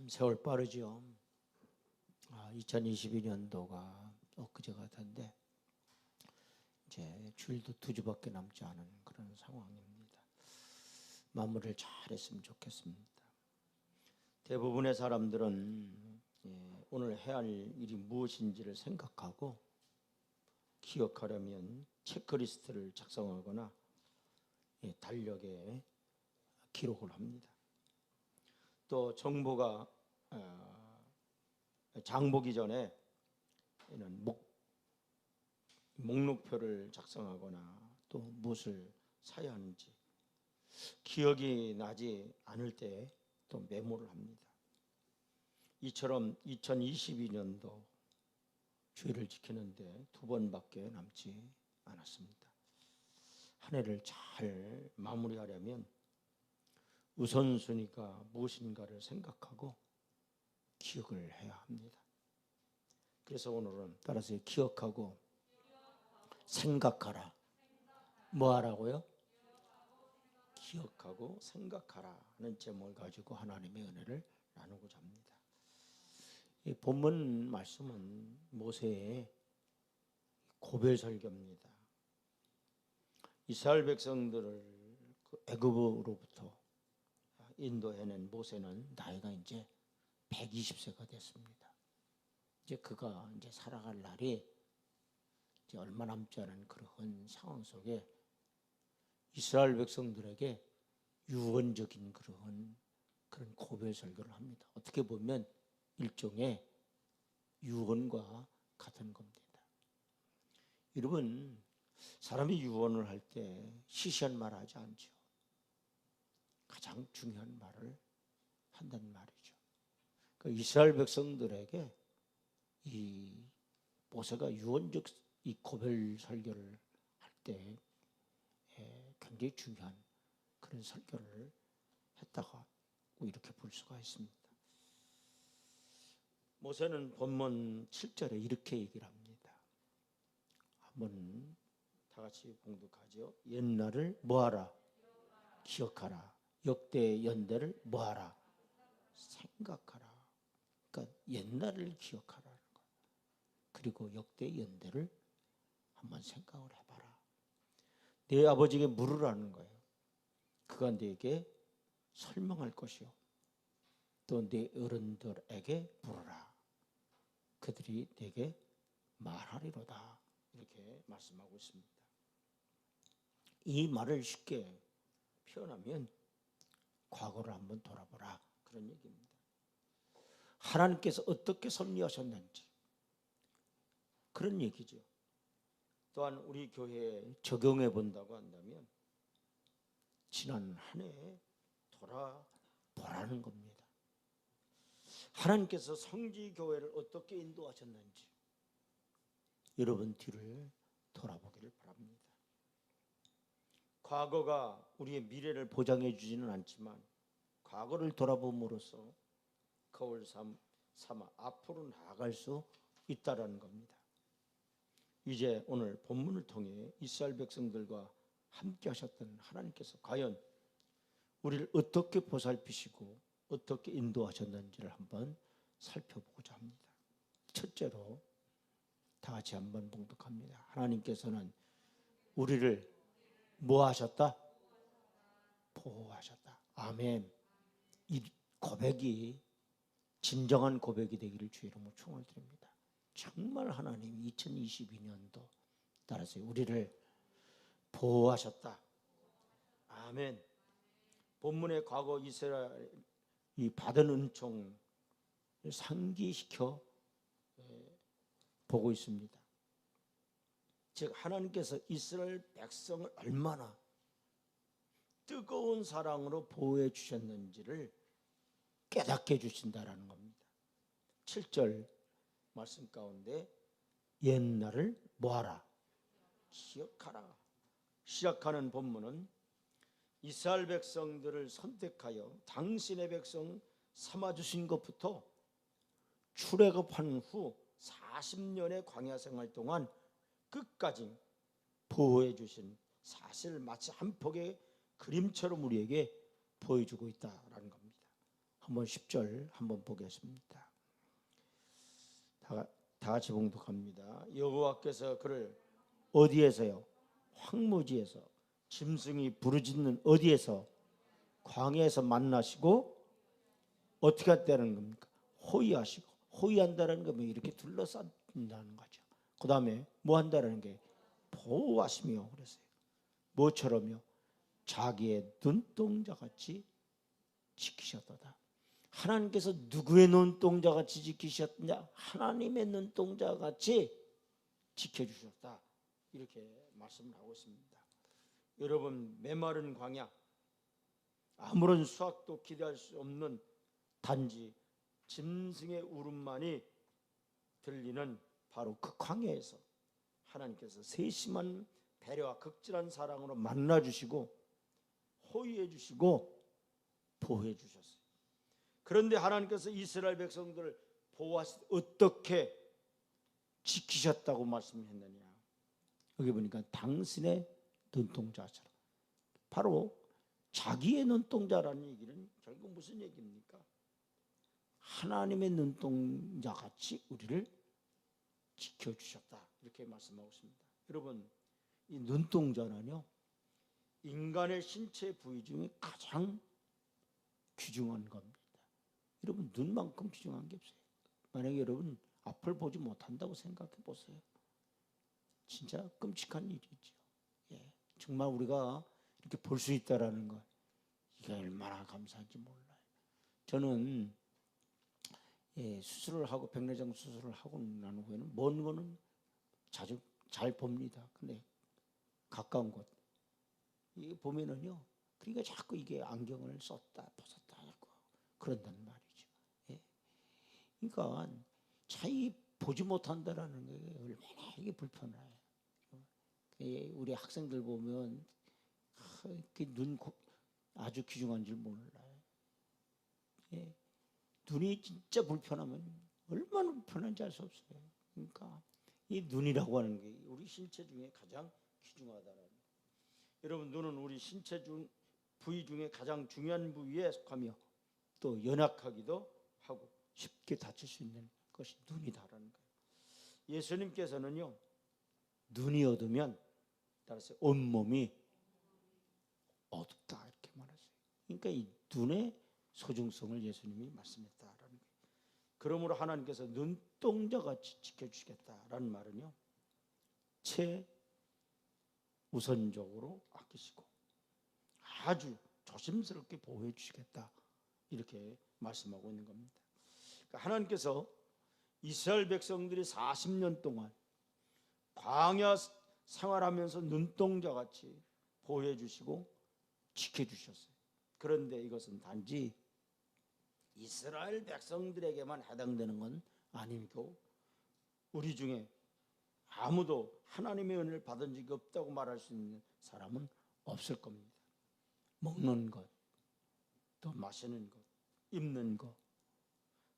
참 세월 빠르죠. 2022년도가 엊그제 같은데 이제 주일도 2주밖에 남지 않은 그런 상황입니다. 마무리를 잘했으면 좋겠습니다. 대부분의 사람들은 오늘 해야 할 일이 무엇인지를 생각하고 기억하려면 체크리스트를 작성하거나 달력에 기록을 합니다. 또 정보가 장 보기 전에 목록표를 작성하거나 또 무엇을 사야 하는지 기억이 나지 않을 때 또 메모를 합니다. 이처럼 2022년도 주일을 지키는데 2번밖에 남지 않았습니다. 한 해를 잘 마무리하려면 우선순위가 무엇인가를 생각하고 기억을 해야 합니다. 그래서 오늘은 따라서 기억하고 생각하라. 뭐 하라고요? 기억하고 생각하라 하는 제목을 가지고 하나님의 은혜를 나누고자 합니다. 이 본문 말씀은 모세의 고별 설교입니다. 이스라엘 백성들을 애굽으로부터 인도해낸 모세는 나이가 이제 120세가 됐습니다. 이제 그가 이제 살아갈 날이 이제 얼마 남지 않은 그런 상황 속에 이스라엘 백성들에게 유언적인 그런 고별 설교를 합니다. 어떻게 보면 일종의 유언과 같은 겁니다. 여러분, 사람이 유언을 할 때 시시한 말 하지 않죠. 가장 중요한 말을 한다는 말이죠. 그러니까 이스라엘 백성들에게 이 모세가 유언적 이 고별 설교를 할 때 굉장히 중요한 그런 설교를 했다고 이렇게 볼 수가 있습니다. 모세는 본문 7절에 이렇게 얘기를 합니다. 한번 다 같이 봉독하죠. 옛날을 뭐하라? 기억하라. 역대 연대를 뭐하라? 생각하라. 그러니까 옛날을 기억하라는 거. 그리고 역대 연대를 한번 생각을 해봐라. 내 아버지에게 물으라는 거예요. 그가 내게 설명할 것이요. 또 내 어른들에게 물으라. 그들이 내게 말하리로다. 이렇게 말씀하고 있습니다. 이 말을 쉽게 표현하면 과거를 한번 돌아보라. 그런 얘기입니다. 하나님께서 어떻게 섭리하셨는지 그런 얘기죠. 또한 우리 교회에 적용해 본다고 한다면 지난 한 해에 돌아보라는 겁니다. 하나님께서 성지교회를 어떻게 인도하셨는지 여러분 뒤를 돌아보기를 바랍니다. 과거가 우리의 미래를 보장해 주지는 않지만 과거를 돌아봄으로써 거울 삼아 앞으로 나아갈 수 있다라는 겁니다. 이제 오늘 본문을 통해 이스라엘 백성들과 함께 하셨던 하나님께서 과연 우리를 어떻게 보살피시고 어떻게 인도하셨는지를 한번 살펴보고자 합니다. 첫째로 다 같이 한번 봉독합니다. 하나님께서는 우리를 뭐 하셨다? 보호하셨다. 아멘. 이 고백이 진정한 고백이 되기를 주의 이름으로 축원을 드립니다. 정말 하나님이 2022년도 따라서 우리를 보호하셨다. 아멘. 본문의 과거 이스라엘이 받은 은총을 상기시켜 보고 있습니다. 즉 하나님께서 이스라엘 백성을 얼마나 뜨거운 사랑으로 보호해 주셨는지를 깨닫게 해주신다라는 겁니다. 7절 말씀 가운데 옛날을 뭐하라? 기억하라. 시작하는 본문은 이스라엘 백성들을 선택하여 당신의 백성 삼아주신 것부터 출애굽한 후 40년의 광야 생활 동안 끝까지 보호해 주신 사실을 마치 한 폭의 그림처럼 우리에게 보여주고 있다라는 겁니다. 한번 10절 한번 보겠습니다. 다 같이 봉독합니다. 여호와께서 그를 어디에서요? 황무지에서, 짐승이 부르짖는 어디에서? 광야에서 만나시고 어떻게 했다는 겁니까? 호위하시고, 호위한다는 건 이렇게 둘러싼다는 거죠. 그 다음에 뭐 한다는 게 보호하시며 그랬어요. 뭐처럼요? 자기의 눈동자같이 지키셨도다. 하나님께서 누구의 눈동자같이 지키셨냐? 하나님의 눈동자같이 지켜주셨다. 이렇게 말씀을 하고 있습니다. 여러분, 메마른 광야, 아무런 수확도 기대할 수 없는 단지 짐승의 울음만이 들리는 바로 그 광야에서 하나님께서 세심한 배려와 극진한 사랑으로 만나주시고 호위해 주시고 보호해 주셨어요. 그런데 하나님께서 이스라엘 백성들을 보호하실 때 어떻게 지키셨다고 말씀했느냐? 여기 보니까 당신의 눈동자처럼. 바로 자기의 눈동자라는 얘기는 결국 무슨 얘기입니까? 하나님의 눈동자같이 우리를 지켜주셨다. 이렇게 말씀하고 있습니다. 여러분, 이 눈동자는요, 인간의 신체 부위 중에 가장 귀중한 겁니다. 여러분, 눈만큼 귀중한 게 없어요. 만약에 여러분 앞을 보지 못한다고 생각해 보세요. 진짜 끔찍한 일이죠. 예, 정말 우리가 이렇게 볼 수 있다라는 것, 이게 얼마나 감사한지 몰라요. 저는 수술을 하고 백내장 수술을 하고 난 후에는 먼 거는 자주 잘 봅니다. 근데 가까운 곳 이게 보면은요, 그러니까 자꾸 이게 안경을 썼다 벗었다 하고 그런단 말이죠. 예. 그러니까 차이 보지 못한다라는 게 얼마나 이게 불편해요. 우리 학생들 보면 눈 아주 귀중한 줄 몰라요. 예. 눈이 진짜 불편하면 얼마나 불편한지 알 수 없어요. 그러니까 이 눈이라고 하는 게 우리 신체 중에 가장 귀중하다는 거예요. 여러분, 눈은 우리 신체 중 부위 중에 가장 중요한 부위에 속하며 또 연약하기도 하고 쉽게 다칠 수 있는 것이 눈이다라는 거예요. 예수님께서는요, 눈이 어두면 따라서 온몸이 어둡다 이렇게 말하세요. 그러니까 이 눈의 소중성을 예수님이 말씀했다라는 거예요. 그러므로 하나님께서 눈동자같이 지켜주시겠다라는 말은요, 최우선적으로 아끼시고 아주 조심스럽게 보호해 주시겠다 이렇게 말씀하고 있는 겁니다. 그러니까 하나님께서 이스라엘 백성들이 40년 동안 광야 생활하면서 눈동자같이 보호해 주시고 지켜주셨어요. 그런데 이것은 단지 이스라엘 백성들에게만 해당되는 건 아니고 우리 중에 아무도 하나님의 은혜를 받은 적이 없다고 말할 수 있는 사람은 없을 겁니다. 먹는 것, 또 마시는 것, 입는 것,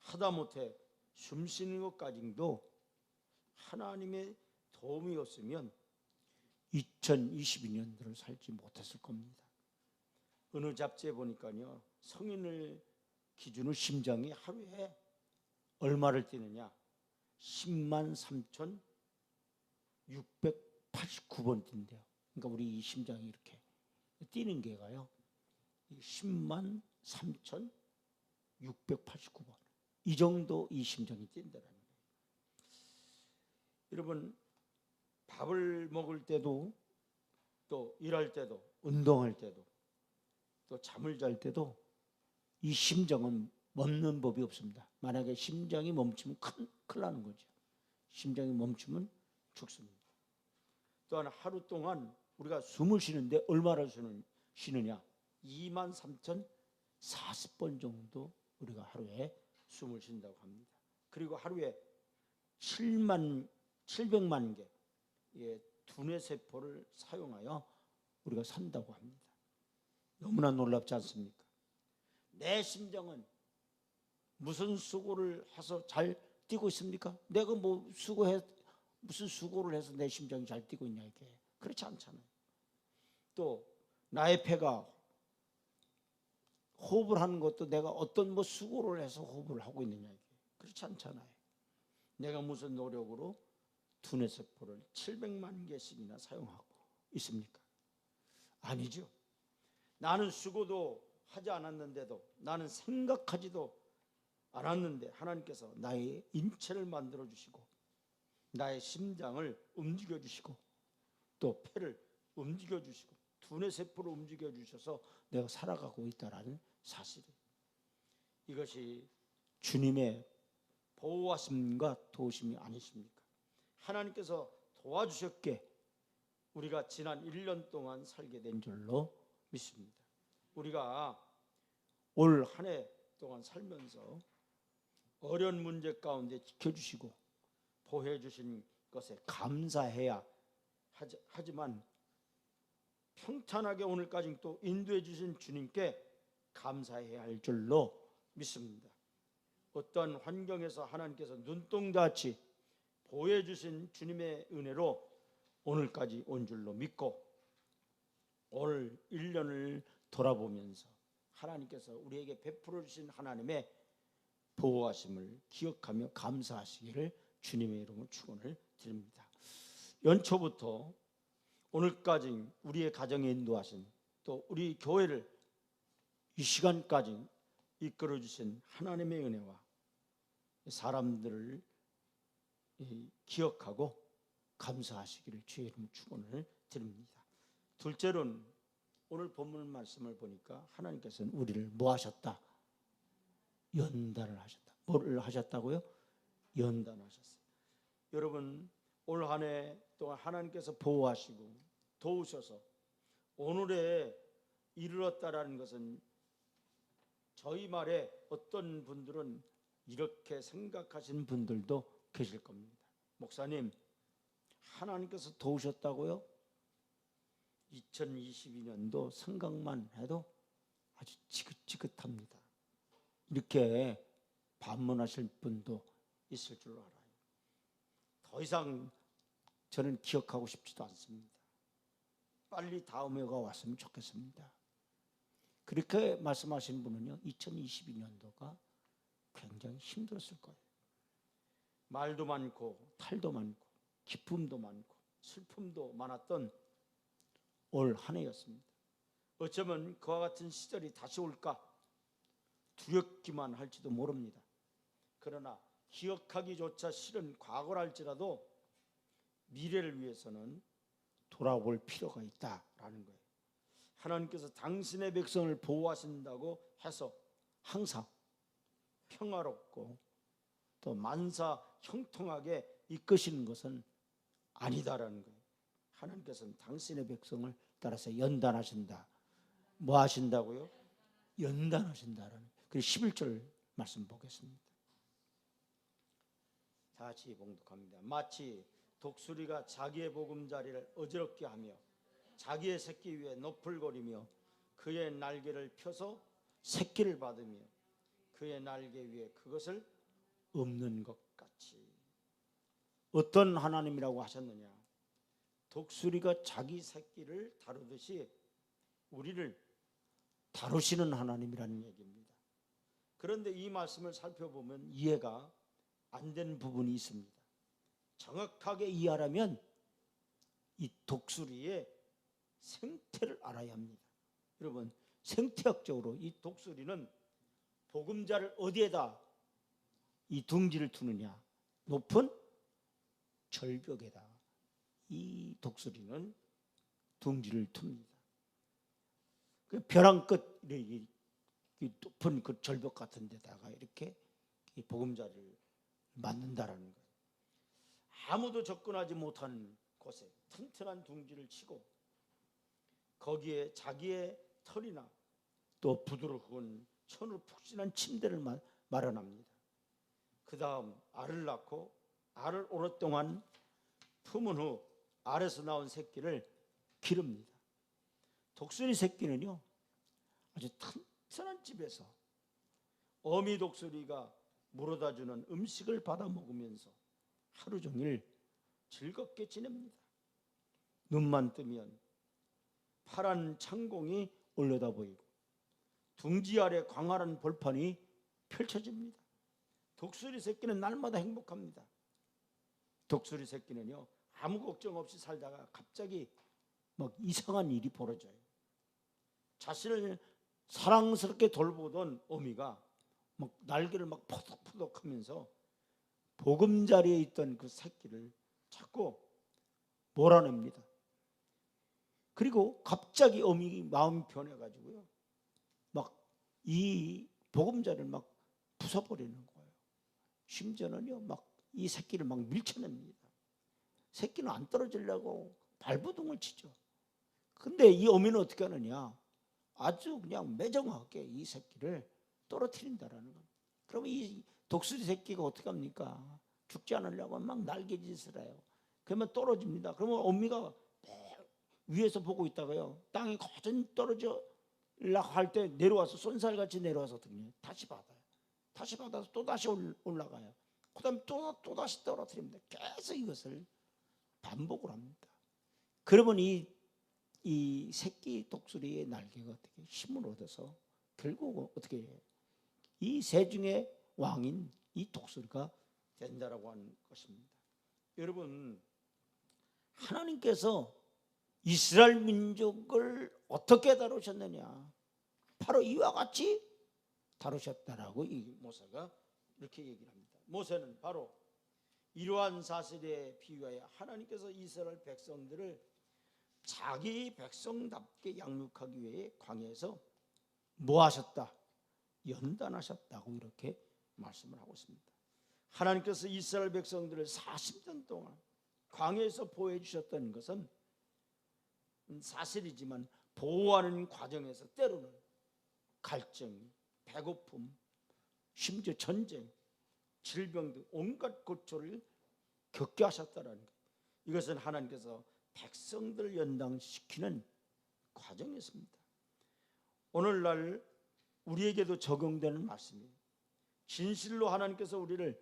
하다못해 숨 쉬는 것까지도 하나님의 도움이 없으면 2022년도를 살지 못했을 겁니다. 어느 잡지에 보니까요, 성인을 기준으로 심장이 하루에 얼마를 뛰느냐? 10만 3,689번 뛴대요. 그러니까 우리 이 심장이 이렇게 뛰는 게가요, 10만 3,689번. 이 정도 이 심장이 뛴다는 거예요. 여러분, 밥을 먹을 때도 또 일할 때도 운동할 때도 또 잠을 잘 때도 이 심장은 멈는 법이 없습니다. 만약에 심장이 멈추면 큰일 나는 거죠. 심장이 멈추면 죽습니다. 또한 하루 동안 우리가 숨을 쉬는데 얼마나 쉬느냐? 23,040번 정도 우리가 하루에 숨을 쉰다고 합니다. 그리고 하루에 700만 개의 두뇌 세포를 사용하여 우리가 산다고 합니다. 너무나 놀랍지 않습니까? 내 심장은 무슨 수고를 해서 잘 뛰고 있습니까? 내가 무슨 수고를 해서 내 심장이 잘 뛰고 있냐, 이게 그렇지 않잖아요. 또 나의 폐가 호흡을 하는 것도 내가 어떤 뭐 수고를 해서 호흡을 하고 있느냐, 이게 그렇지 않잖아요. 내가 무슨 노력으로 두뇌세포를 700만 개씩이나 사용하고 있습니까? 아니죠. 나는 수고도 하지 않았는데도, 나는 생각하지도 않았는데 하나님께서 나의 인체를 만들어 주시고 나의 심장을 움직여 주시고 또 폐를 움직여 주시고 두뇌세포를 움직여 주셔서 내가 살아가고 있다라는 사실이에요. 이것이 주님의 보호하심과 도우심이 아니십니까? 하나님께서 도와주셨기에 우리가 지난 1년 동안 살게 된 줄로 믿습니다. 우리가 올 한 해 동안 살면서 어려운 문제 가운데 지켜주시고 보호해 주신 것에 감사해야 하지만 평탄하게 오늘까지 또 인도해 주신 주님께 감사해야 할 줄로 믿습니다. 어떤 환경에서 하나님께서 눈동자같이 보호해 주신 주님의 은혜로 오늘까지 온 줄로 믿고 올 1년을 돌아보면서 하나님께서 우리에게 베풀어 주신 하나님의 보호하심을 기억하며 감사하시기를 주님의 이름으로 축원을 드립니다. 연초부터 오늘까지 우리의 가정에 인도하신 또 우리 교회를 이 시간까지 이끌어 주신 하나님의 은혜와 사람들을 기억하고 감사하시기를 주의 이름으로 축원을 드립니다. 둘째로는 오늘 본문 말씀을 보니까 하나님께서는 우리를 뭐 하셨다? 연단을 하셨다. 뭐를 하셨다고요? 연단하셨어요. 여러분 올 한 해 동안 하나님께서 보호하시고 도우셔서 오늘에 이르렀다라는 것은 저희 말에 어떤 분들은 이렇게 생각하시는 분들도 계실 겁니다. 목사님, 하나님께서 도우셨다고요? 2022년도 생각만 해도 아주 지긋지긋합니다. 이렇게 반문하실 분도 있을 줄 알아요. 더 이상 저는 기억하고 싶지도 않습니다. 빨리 다음 해가 왔으면 좋겠습니다. 그렇게 말씀하시는 분은요, 2022년도가 굉장히 힘들었을 거예요. 말도 많고 탈도 많고 기쁨도 많고 슬픔도 많았던 올 한 해였습니다. 어쩌면 그와 같은 시절이 다시 올까 두렵기만 할지도 모릅니다. 그러나 기억하기조차 싫은 과거랄지라도 미래를 위해서는 돌아볼 필요가 있다라는 거예요. 하나님께서 당신의 백성을 보호하신다고 해서 항상 평화롭고 또 만사 형통하게 이끄시는 것은 아니다라는 거예요. 하나님께서는 당신의 백성을 따라서 연단하신다. 뭐 하신다고요? 연단하신다라는. 그리고 11절 말씀 보겠습니다. 다 같이 봉독합니다. 마치 독수리가 자기의 보금자리를 어지럽게 하며 자기의 새끼 위에 너풀거리며 그의 날개를 펴서 새끼를 받으며 그의 날개 위에 그것을 엎는 것 같이. 어떤 하나님이라고 하셨느냐? 독수리가 자기 새끼를 다루듯이 우리를 다루시는 하나님이라는 얘기입니다. 그런데 이 말씀을 살펴보면 이해가 안 되는 부분이 있습니다. 정확하게 이해하려면 이 독수리의 생태를 알아야 합니다. 여러분, 생태학적으로 이 독수리는 보금자를 어디에다 이 둥지를 두느냐? 높은 절벽에다 이 독수리는 둥지를 툽니다. 그 벼랑 끝 높은 그 절벽 같은 데다가 이렇게 이 보금자리를 만든다라는 거예요. 아무도 접근하지 못한 곳에 튼튼한 둥지를 치고 거기에 자기의 털이나 또 부드러운 천으로 푹신한 침대를 마련합니다. 그 다음 알을 낳고 알을 오랫동안 품은 후 알에서 나온 새끼를 기릅니다. 독수리 새끼는요 아주 튼튼한 집에서 어미 독수리가 물어다 주는 음식을 받아 먹으면서 하루 종일 즐겁게 지냅니다. 눈만 뜨면 파란 창공이 올려다 보이고 둥지 아래 광활한 벌판이 펼쳐집니다. 독수리 새끼는 날마다 행복합니다. 독수리 새끼는요, 아무 걱정 없이 살다가 갑자기 막 이상한 일이 벌어져요. 자신을 사랑스럽게 돌보던 어미가 막 날개를 막 포덕포덕 하면서 보금자리에 있던 그 새끼를 자꾸 몰아냅니다. 그리고 갑자기 어미 마음이 변해가지고요, 막 이 보금자리를 막 부숴버리는 거예요. 심지어는요, 막 이 새끼를 막 밀쳐냅니다. 새끼는 안 떨어지려고 발버둥을 치죠. 근데 이 어미는 어떻게 하느냐, 아주 그냥 매정하게 이 새끼를 떨어뜨린다라는 겁니다. 그러면 이 독수리 새끼가 어떻게 합니까? 죽지 않으려고 막 날개짓을 해요. 그러면 떨어집니다. 그러면 어미가 위에서 보고 있다가요, 땅에 거진 떨어져 할 때 내려와서 쏜살같이 내려와서 어떻게 해요? 다시 받아요. 다시 받아서 또 다시 올라가요. 그 다음에 또 다시 떨어뜨립니다. 계속 이것을 반복을 합니다. 그러면 이 새끼 독수리의 날개가 어떻게 힘을 얻어서 결국 어떻게 해요? 이 새 중에 왕인 이 독수리가 된다라고 하는 것입니다. 여러분, 하나님께서 이스라엘 민족을 어떻게 다루셨느냐, 바로 이와 같이 다루셨다라고 이 모세가 이렇게 얘기를 합니다. 모세는 바로 이러한 사실에 비유하여 하나님께서 이스라엘 백성들을 자기 백성답게 양육하기 위해 광야에서 뭐 하셨다? 연단하셨다고 이렇게 말씀을 하고 있습니다. 하나님께서 이스라엘 백성들을 40년 동안 광야에서 보호해 주셨던 것은 사실이지만, 보호하는 과정에서 때로는 갈증, 배고픔, 심지어 전쟁, 질병 등 온갖 고초를 겪게 하셨다는 것. 이것은 하나님께서 백성들을 연단시키는 과정이었습니다. 오늘날 우리에게도 적용되는 말씀이에요. 진실로 하나님께서 우리를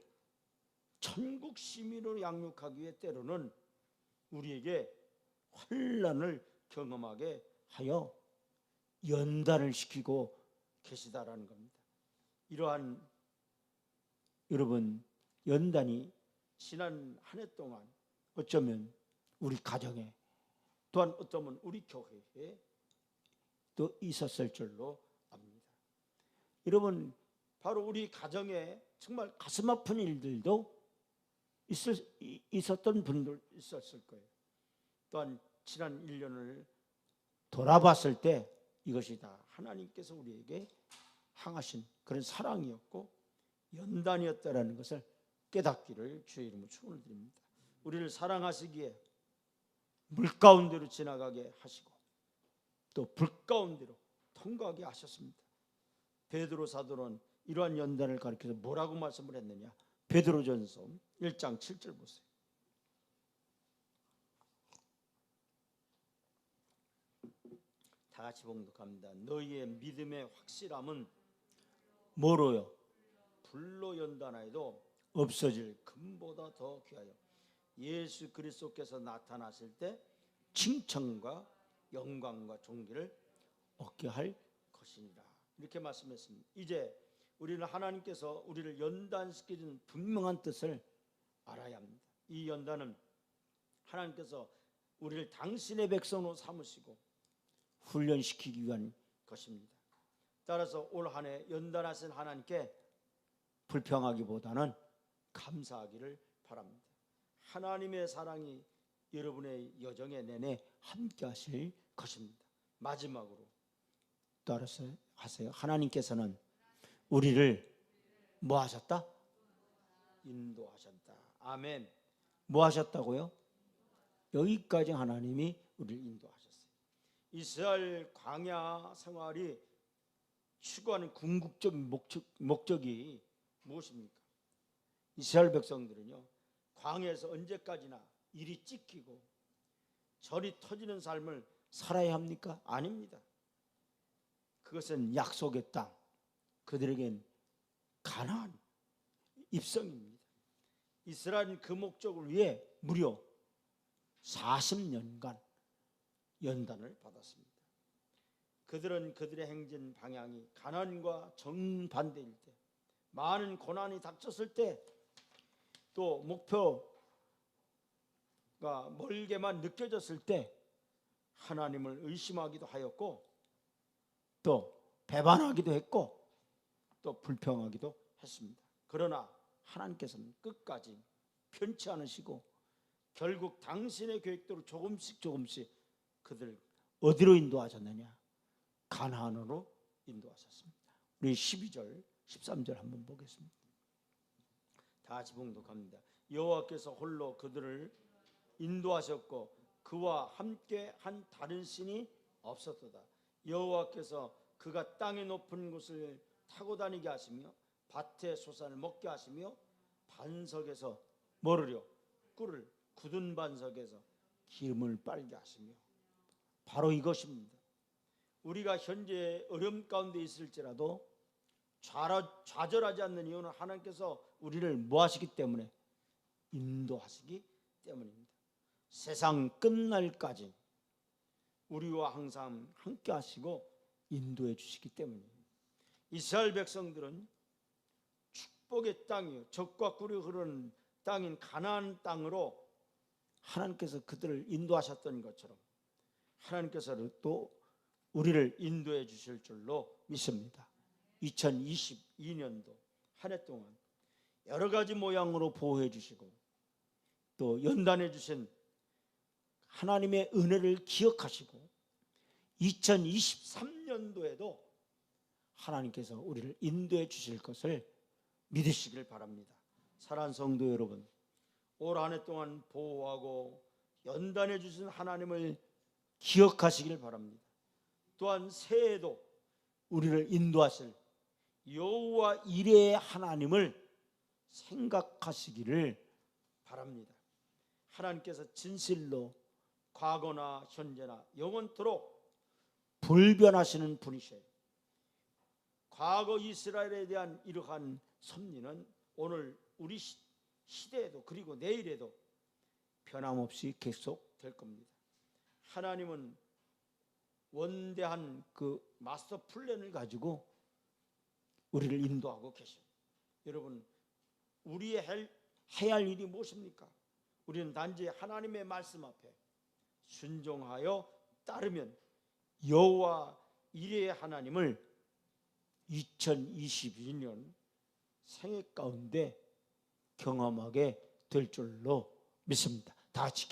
천국 시민으로 양육하기 위해 때로는 우리에게 환난을 경험하게 하여 연단을 시키고 계시다라는 겁니다. 이러한 여러분 연단이 지난 한 해 동안 어쩌면 우리 가정에, 또한 어쩌면 우리 교회에 또 있었을 줄로 압니다. 여러분, 바로 우리 가정에 정말 가슴 아픈 일들도 있었던 분들 있었을 거예요. 또한 지난 1년을 돌아봤을 때 이것이 다 하나님께서 우리에게 향하신 그런 사랑이었고 연단이었다라는 것을 깨닫기를 주의 이름으로 축원을 드립니다. 우리를 사랑하시기에 물가운데로 지나가게 하시고 또 불가운데로 통과하게 하셨습니다. 베드로 사도는 이러한 연단을 가리켜서 뭐라고 말씀을 했느냐? 베드로전서 1장 7절 보세요. 다 같이 봉독합니다. 너희의 믿음의 확실함은 뭐로요? 불로 연단하여도 없어질 금보다 더 귀하여 예수 그리스도께서 나타나실 때 칭찬과 영광과 존귀를 얻게 할 것이니라. 이렇게 말씀했습니다. 이제 우리는 하나님께서 우리를 연단시키는 분명한 뜻을 알아야 합니다. 이 연단은 하나님께서 우리를 당신의 백성으로 삼으시고 훈련시키기 위한 것입니다. 따라서 올 한 해 연단하신 하나님께 불평하기보다는 감사하기를 바랍니다. 하나님의 사랑이 여러분의 여정에 내내 함께 하실 것입니다. 마지막으로 따라서 하세요. 하나님께서는 우리를 뭐 하셨다? 인도하셨다. 아멘. 뭐 하셨다고요? 여기까지 하나님이 우리를 인도하셨어요. 이스라엘 광야 생활이 추구하는 궁극적인 목적이 무엇입니까? 이스라엘 백성들은요, 광야에서 언제까지나 일이 찍히고 절이 터지는 삶을 살아야 합니까? 아닙니다. 그것은 약속의 땅, 그들에겐 가나안 입성입니다. 이스라엘은 그 목적을 위해 무려 40년간 연단을 받았습니다. 그들은 그들의 행진 방향이 가난과 정반대일 때, 많은 고난이 닥쳤을 때, 또 목표가 멀게만 느껴졌을 때 하나님을 의심하기도 하였고, 또 배반하기도 했고, 또 불평하기도 했습니다. 그러나 하나님께서는 끝까지 편치 않으시고 결국 당신의 계획대로 조금씩 그들 어디로 인도하셨느냐? 가나안으로 인도하셨습니다. 우리 12절 13절 한번 보겠습니다. 다시 봉독합니다. 여호와께서 홀로 그들을 인도하셨고 그와 함께 한 다른 신이 없었도다. 여호와께서 그가 땅의 높은 곳을 타고 다니게 하시며 밭의 소산을 먹게 하시며 반석에서 뭐를요? 꿀을 굳은 반석에서 기름을 빨게 하시며, 바로 이것입니다. 우리가 현재 어려움 가운데 있을지라도 좌절하지 않는 이유는 하나님께서 우리를 뭐 하시기 때문에? 인도하시기 때문입니다. 세상 끝날까지 우리와 항상 함께 하시고 인도해 주시기 때문입니다. 이스라엘 백성들은 축복의 땅이요, 젖과 꿀이 흐르는 땅인 가나안 땅으로 하나님께서 그들을 인도하셨던 것처럼 하나님께서는 또 우리를 인도해 주실 줄로 믿습니다. 2022년도 한 해 동안 여러 가지 모양으로 보호해 주시고 또 연단해 주신 하나님의 은혜를 기억하시고 2023년도에도 하나님께서 우리를 인도해 주실 것을 믿으시길 바랍니다. 사랑하는 성도 여러분, 올 한 해 동안 보호하고 연단해 주신 하나님을 기억하시길 바랍니다. 또한 새해에도 우리를 인도하실 여호와 이레의 하나님을 생각하시기를 바랍니다. 하나님께서 진실로 과거나 현재나 영원토록 불변하시는 분이셔요. 과거 이스라엘에 대한 이러한 섭리는 오늘 우리 시대에도 그리고 내일에도 변함없이 계속될 겁니다. 하나님은 원대한 그 마스터 플랜을 가지고 우리를 인도하고 계십니다. 여러분, 우리의 해야 할 일이 무엇입니까? 우리는 단지 하나님의 말씀 앞에 순종하여 따르면 여호와 이레의 하나님을 2022년 생애 가운데 경험하게 될 줄로 믿습니다. 다 같이